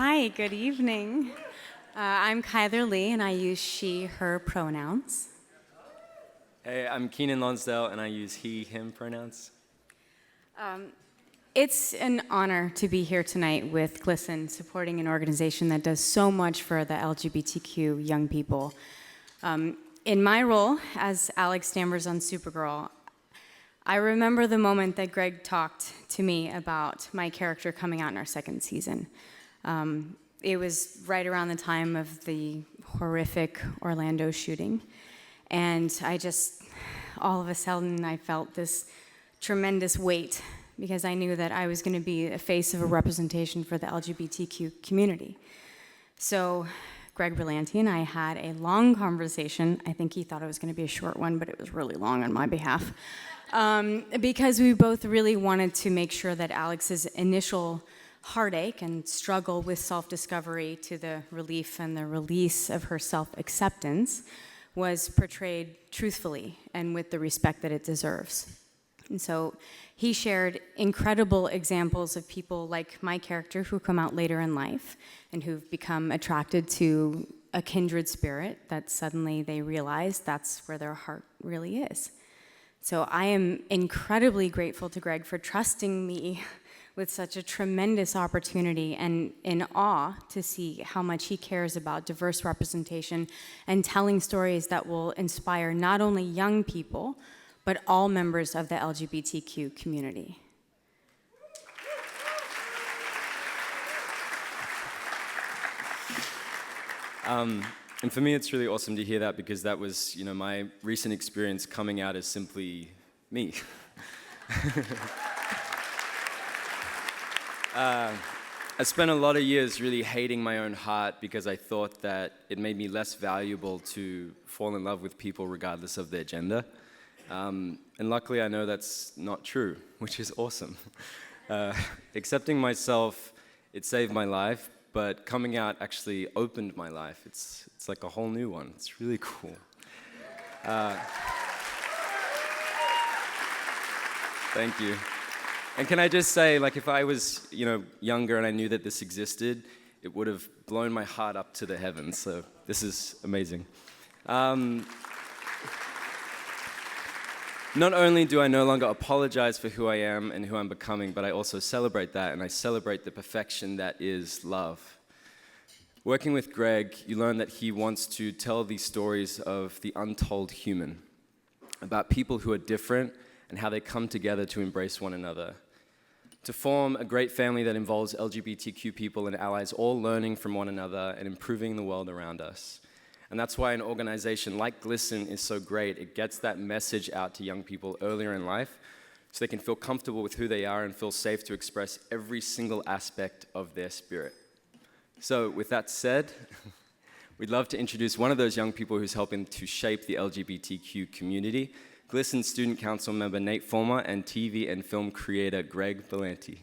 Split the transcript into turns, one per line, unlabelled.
Hi, good evening. I'm Chyler Leigh, and I use she, her pronouns.
Hey, I'm Keiynan Lonsdale, and I use he, him pronouns.
It's an honor to be here tonight with GLSEN, supporting an organization that does so much for the LGBTQ young people. In my role as Alex Danvers on Supergirl, I remember the moment that Greg talked to me about my character coming out in our second season. It was right around the time of the horrific Orlando shooting. And all of a sudden, I felt this tremendous weight because I knew that I was going to be a face of a representation for the LGBTQ community. So Greg Berlanti and I had a long conversation. I think he thought it was going to be a short one, but it was really long on my behalf. Because we both really wanted to make sure that Alex's initial heartache and struggle with self-discovery to the relief and the release of her self-acceptance was portrayed truthfully and with the respect that it deserves. And so he shared incredible examples of people like my character who come out later in life and who've become attracted to a kindred spirit that suddenly they realize that's where their heart really is. So I am incredibly grateful to Greg for trusting me with such a tremendous opportunity and in awe to see how much he cares about diverse representation and telling stories that will inspire not only young people, but all members of the LGBTQ community.
And for me, it's really awesome to hear that because that was, my recent experience coming out as simply me. I spent a lot of years really hating my own heart because I thought that it made me less valuable to fall in love with people regardless of their gender. And luckily I know that's not true, which is awesome. Accepting myself, it saved my life, but coming out actually opened my life. It's like a whole new one. It's really cool. Thank you. And can I just say, if I was, younger and I knew that this existed, it would have blown my heart up to the heavens. So this is amazing. Not only do I no longer apologize for who I am and who I'm becoming, but I also celebrate that, and I celebrate the perfection that is love. Working with Greg, you learn that he wants to tell these stories of the untold human, about people who are different and how they come together to embrace one another, to form a great family that involves LGBTQ people and allies all learning from one another and improving the world around us. And that's why an organization like GLSEN is so great. It gets that message out to young people earlier in life so they can feel comfortable with who they are and feel safe to express every single aspect of their spirit. So with that said, we'd love to introduce one of those young people who's helping to shape the LGBTQ community, GLSEN Student Council member Nate Fulmer and TV and film creator Greg Berlanti.